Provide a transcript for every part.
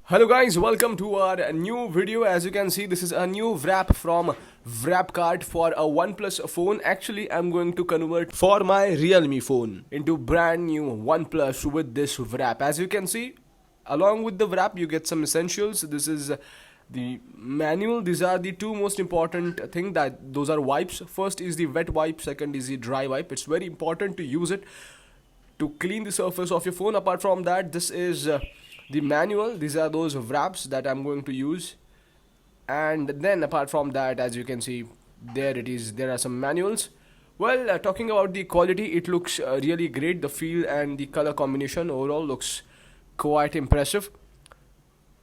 Hello guys, welcome to our new video. As you can see, this is a new wrap from Wrapcart for a OnePlus phone. Actually, I'm going to convert for my Realme phone into brand new OnePlus with this wrap. As you can see, along with the wrap, you get some essentials. This is the manual. These are the two most important thing, that those are wipes. First is the wet wipe, second is the dry wipe. It's very important to use it to clean the surface of your phone. Apart from that, this is the manual. These are those wraps that I'm going to use. And then apart from that, as you can see, there it is, there are some manuals. Well, talking about the quality, it looks really great. The feel and the color combination overall looks quite impressive.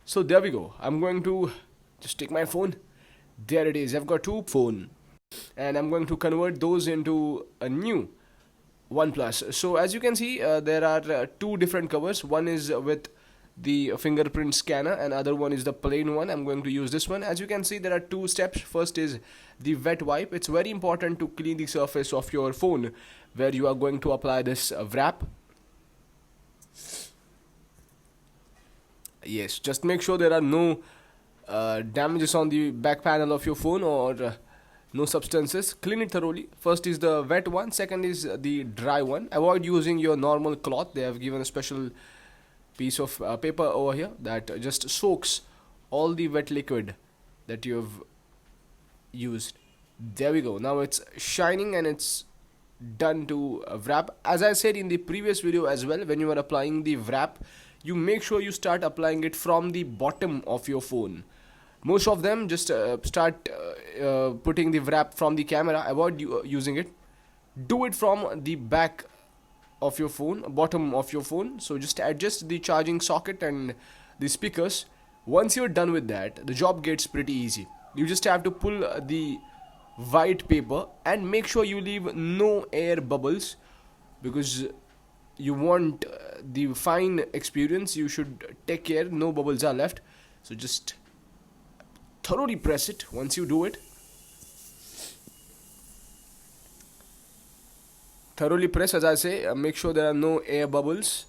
So there we go. I'm going to just take my phone. There it is. I've got two phone, and I'm going to convert those into a new OnePlus. So as you can see, there are two different covers. One is with the fingerprint scanner and other one is the plain one. I'm going to use this one. As you can see, there are two steps. First is the wet wipe. It's very important to clean the surface of your phone where you are going to apply this wrap. Yes, just make sure there are no damages on the back panel of your phone, or no substances. Clean it thoroughly. First is the wet one, second is the dry one. Avoid using your normal cloth. They have given a special piece of paper over here that just soaks all the wet liquid that you have used. There we go. Now it's shining and it's done to wrap. As I said in the previous video as well, when you are applying the wrap, you make sure you start applying it from the bottom of your phone. Most of them just start putting the wrap from the camera. Avoid using it. Do it from the back of your phone, bottom of your phone. So just adjust the charging socket and the speakers. Once you're done with that, the job gets pretty easy. You just have to pull the white paper and make sure you leave no air bubbles, because you want the fine experience. You should take care no bubbles are left. So just thoroughly press it. Once you do it, thoroughly press, as I say, make sure there are no air bubbles.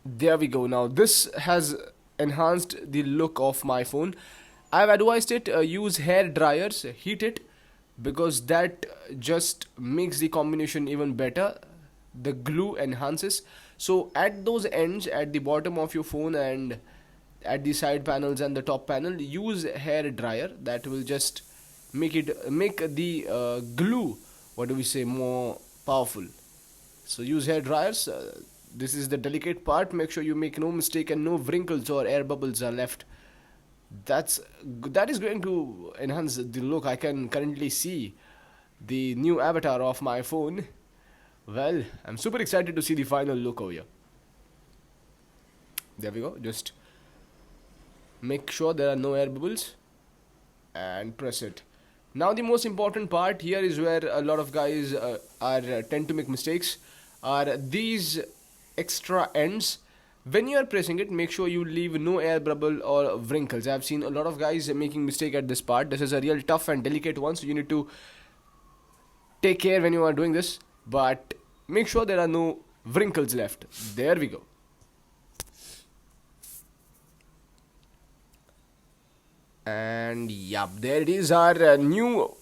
There we go. Now this has enhanced the look of my phone. I've advised it use hair dryers, heat it, because that just makes the combination even better. The glue enhances. So at those ends, at the bottom of your phone and at the side panels and the top panel, use hair dryer. That will just make the glue, what do we say, more powerful. So use hair dryers. This is the delicate part. Make sure you make no mistake and no wrinkles or air bubbles are left. That is going to enhance the look. I can currently see the new avatar of my phone. Well, I'm super excited to see the final look over here. There we go. Just make sure there are no air bubbles and press it. Now the most important part here is where a lot of guys tend to make mistakes, are these extra ends. When you are pressing it, make sure you leave no air bubble or wrinkles. I have seen a lot of guys making mistake at this part. This is a real tough and delicate one, so you need to take care when you are doing this. But make sure there are no wrinkles left. There we go. And yeah, there it is, our new,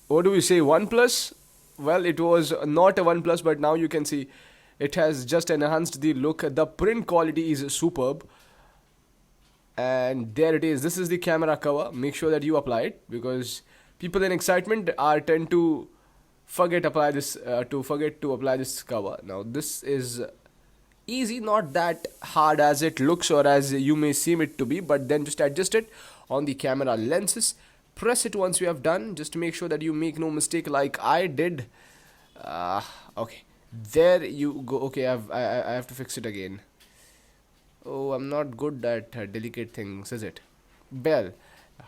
what do we say, OnePlus. Well, it was not a OnePlus, but now you can see it has just enhanced the look. The print quality is superb. And there it is. This is the camera cover. Make sure that you apply it, because people in excitement tend to forget to apply this cover. Now this is easy, not that hard as it looks or as you may seem it to be, but then just adjust it on the camera lenses. Press it once you have done, just to make sure that you make no mistake like I did. Okay, there you go. Okay, I have to fix it again. Oh, I'm not good at delicate things, is it? Well,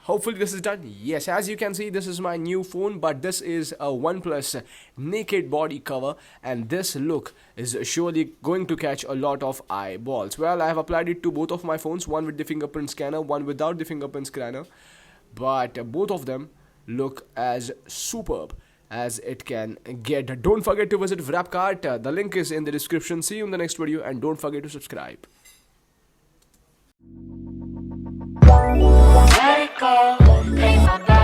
hopefully this is done. Yes, as you can see, this is my new phone, but this is a OnePlus naked body cover, and this look is surely going to catch a lot of eyeballs. Well, I have applied it to both of my phones, one with the fingerprint scanner, one without the fingerprint scanner, but both of them look as superb. as it can get. Don't forget to visit Wrapcart. The link is in the description. See you in the next video, and don't forget to subscribe. Let it go, pay my back.